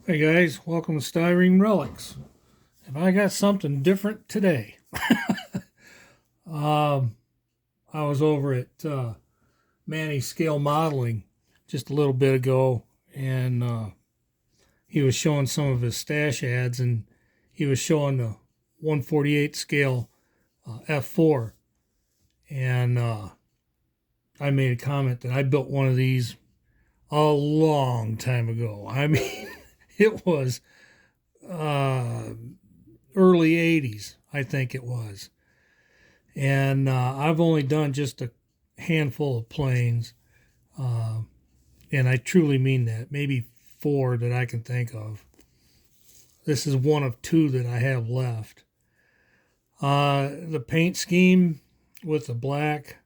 Hey guys, welcome to Styrene Relics. And I got something different today. um, I was over at Manny Scale Modeling just a little bit ago, and he was showing some of his stash ads, and he was showing the 148 scale F4. And I made a comment that I built one of these a long time ago. I mean, it was uh, early 80s, I think it was. And I've only done just a handful of planes. Uh, and I truly mean that. Maybe four that I can think of. This is one of two that I have left. The paint scheme with the black,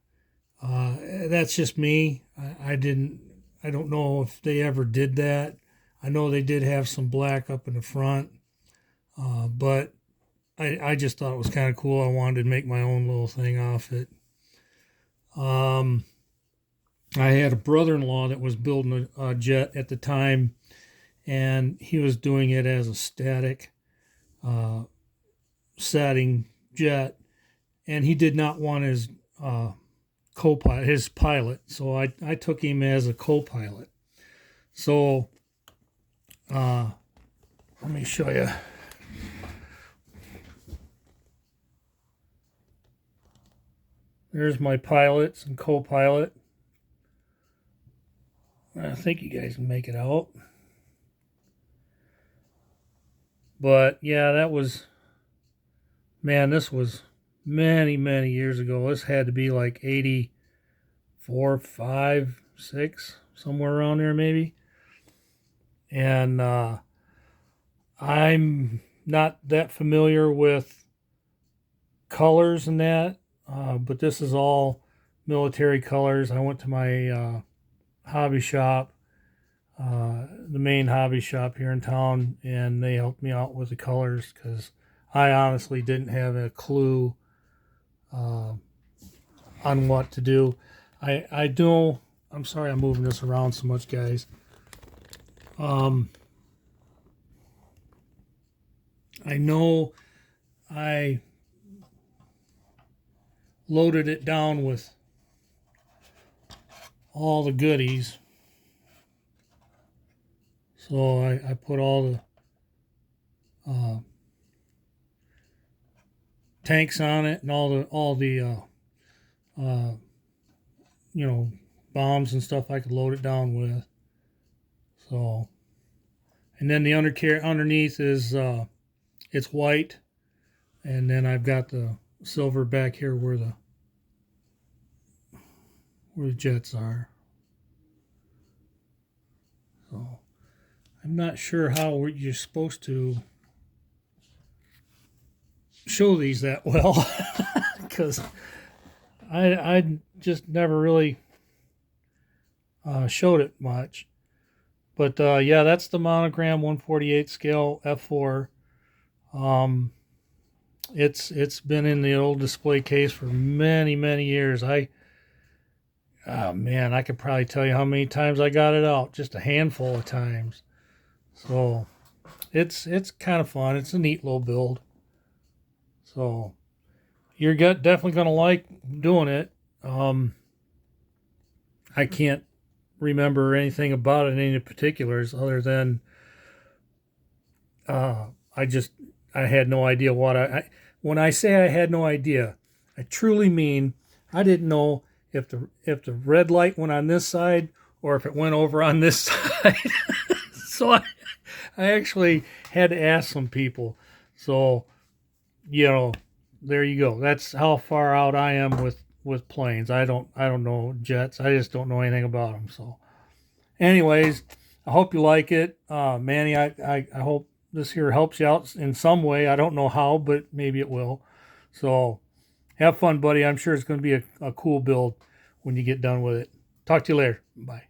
that's just me. I don't know if they ever did that. I know they did have some black up in the front, but I just thought it was kind of cool. I wanted to make my own little thing off it. I had a brother-in-law that was building a jet at the time, and he was doing it as a static setting jet, and he did not want his co-pilot, his pilot, so I took him as a co-pilot. So let me show you. There's my pilots and co-pilot. I think you guys can make it out. But yeah, that was, man, this was many, many years ago. This had to be like 84, 5, 6, somewhere around there maybe. And I'm not that familiar with colors and that, but this is all military colors. I went to my hobby shop, the main hobby shop here in town, and they helped me out with the colors because I honestly didn't have a clue on what to do. I do. I'm sorry I'm moving this around so much, guys. I know I loaded it down with all the goodies. So I put all the tanks on it and all the you know, bombs and stuff I could load it down with. So, and then the underneath is it's white, and then I've got the silver back here where the jets are. So I'm not sure how you're supposed to show these that well because I just never really showed it much. But yeah, that's the Monogram 148 scale F4. It's been in the old display case for many, many years. Oh man, I could probably tell you how many times I got it out. Just a handful of times. So it's kind of fun. It's a neat little build. So you're definitely gonna like doing it. I can't remember anything about it, any particulars, other than I had no idea what when I say I had no idea, I truly mean I didn't know if the red light went on this side or if it went over on this side. So I actually had to ask some people. So, you know, there you go. That's how far out I am with planes. I don't know jets. I just don't know anything about them. So, anyways, I hope you like it, Manny. I hope this here helps you out in some way. I don't know how, but maybe it will. So, have fun, buddy. I'm sure it's going to be a cool build when you get done with it. Talk to you later. Bye.